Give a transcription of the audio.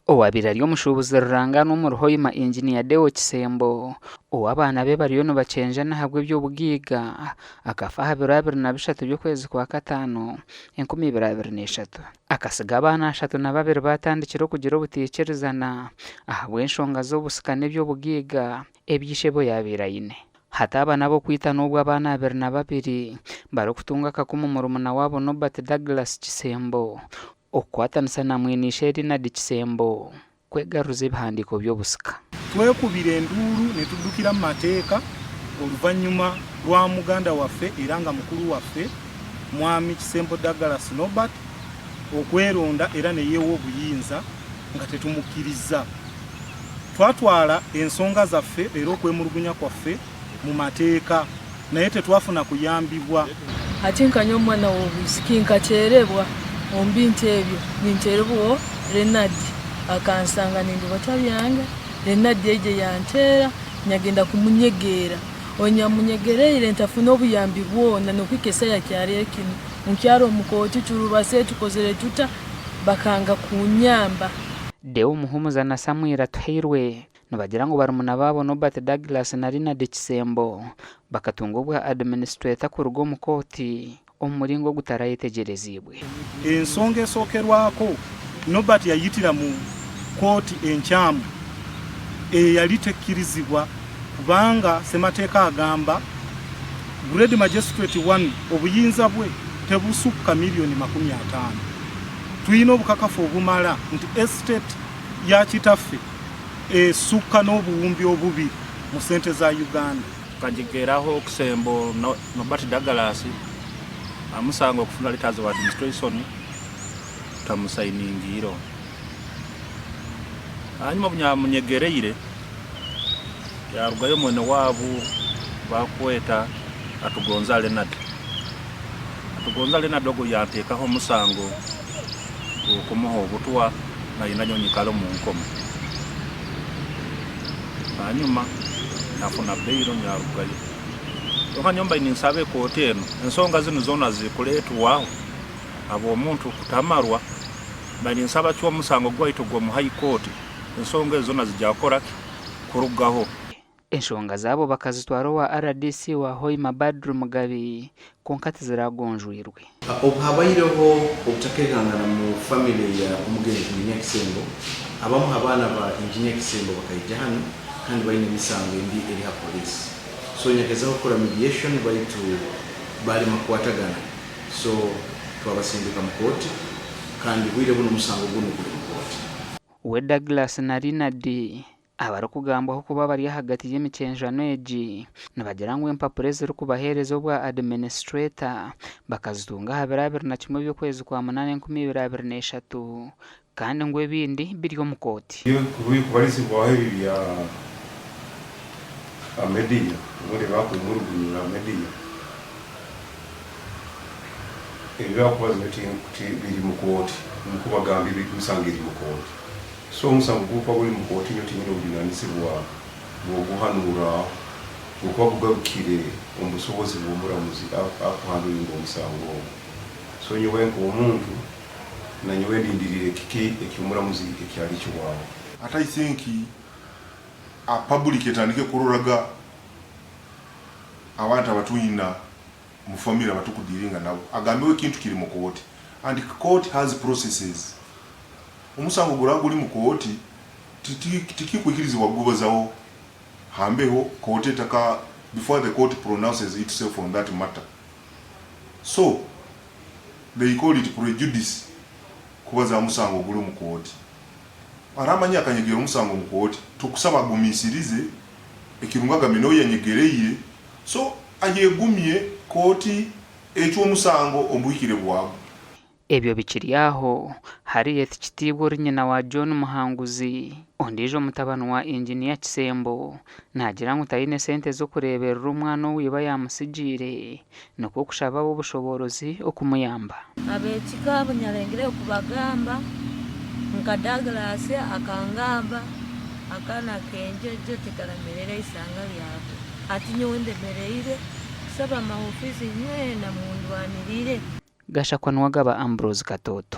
owabira ly'omushuubuzi Rurangano omu Ruhoima Engineer Deo Kisembo ow'abaana be bariyo nibacenjana habwa eby'obugiiga akafa aha biro 23 by'okwezi kwa Kataano 2023 akasiga abaana 32 batandikire okugira obuteekyerezana ahabw'enshonga z'obusika n'eby'obugiiga ebyishe bo yabeeraine. Hati aba nabo kwita n'obwo abaana 22 barikutunga akakumu murumuna wabo Norbert Douglas Kisembo okwatanisa na mwenishe Rinald Kisembo kwegaruza ebihandiiko by'obusika. Twekubira enduulu ne tuddukira mu mateeka oluvannyuma lwa muganda waffe era nga mukulu waffe Mwami Kisembo Douglas Norbert okweronda era ne yeewa obuyinza nga tetumukkiriza. Twatwala ensonga zaffe era okwemulugunya kwaffe mu mateeka naye tetwafuna kuyambibwa. Ati nkanya omwana w'obusiki nkacerebwa ombinti ebyo ninterebwa Rinald akansanga nindibota byange Rinald yeje yanteera nyagenda kumunyegeera onyamunyegereire ntafuna obuyambi bwona nokwikesa yakyali ekino nkyaro omukooti turubase tukozere tuta bakanga kunyamba. Deo Muhumuza na Samuel Tuhirwe nibagira ngo barumuna babo Norbert Douglas na Rinald Kisembo bakatunga obwa administrator ku rugo mu kooti omuringo gutarayetegerezibwe. Ensonga esookerwako Norbert yayitira mu kooti enkyamu eyali tekkirizibwa kubanga Ssemateeka agamba Grade Magistrate 1 obuyinza bwe tebusukka miliyoni 50. Tuyina obukakafu obumala nti estate ya kitaffe esukka n'obuwumbi obubi mu ssente za Uganda. Kajigeraho Kisembo Norbert Douglas amusanga okufuna letters of administration tamusayiningiro hanyuma bunyamunyegereire yarugayo mwene wabu bakweta atugonza Rinald ogo yanteekaho omusango okumuha obutwa nalina nyonyikalo mu nkomo hanyuma nafuna beiro nyarugayo okanyomba ninsabe kooti eno ensonga zino zona zikuleetwaho abo omuntu kutamarwa balinsaba ky'omusango gwayitogwa mu high court ensonga zona zijakora kurugaho. Enshonga zabo bakazitwara wa RDC wa Hoima Badru Mugabi konkati ziragonjwirwe. Habayireho obutakegangana mu family ya omugenzi Engineer Kisembo abamu abana ba Engineer Kisembo bakayija hano kandi bayine misango endi eri ha police. So nyagezaho gukora mediation bayitu bali makwatagana. So twabasindika mu court kandi bwire buno musango guno kuli mu court. We Douglas na Rinald abari kugambwaho kuba bari hagati y'emicenjano egi nibagira ngo empapuro ziri kubahereza obwa administrator bakazitunga ha 21 by'okwezi kwa 8 2023 kandi ngo ebindi biri mu kooti. Kubarizibwaho bya media muri bakumurugura media ebya kubaza kuti biri mu kooti mukubagamba ibikusangiri mu kooti. So musango gupa buli mu kooti nyo tinyiro binanisibwa bwoguhanura ukubugabukire omusobozi bw'omuramuzi akuhanura omusango. So nyowe nk'omuntu na nyowe ndindirire kiki ekyomuramuzi ekyali kiwawe. I think a public etandike kuroraga abantu abatuyina mu family abatukudiringa nabo agambewe kintu kiri mu kooti and court has processes. Umusango guraguli mu kooti tikikwikirizibwa gubazaho hambeho kooti taka before the court pronounces itself on that matter. So they call it prejudice kubaza umusango guri mu kooti. Aramanya akanyegera umusango mu kooti tukusaba gumisirize ekirungaga mino yanyegereire so ayegumye kooti ekyo umusango ombukire bwabo. Ebyo bikiri aho Harriet Kitibwo nyina wa John Muhanguzi ondijo mutabano wa Engineer Kisembo nagira ngo tayine sente zo kureberera umwana wiba yamusigire nako kushaba obushoborozi okumuyamba. Abetika bunyarengere kubagamba nka Douglas akangamba akana kenje je tikaramerere isanga lyabo ati nyowende mereire saba mahofisi nywe na mundu wanirire Gashakwanwagaba Ambrose Katoto.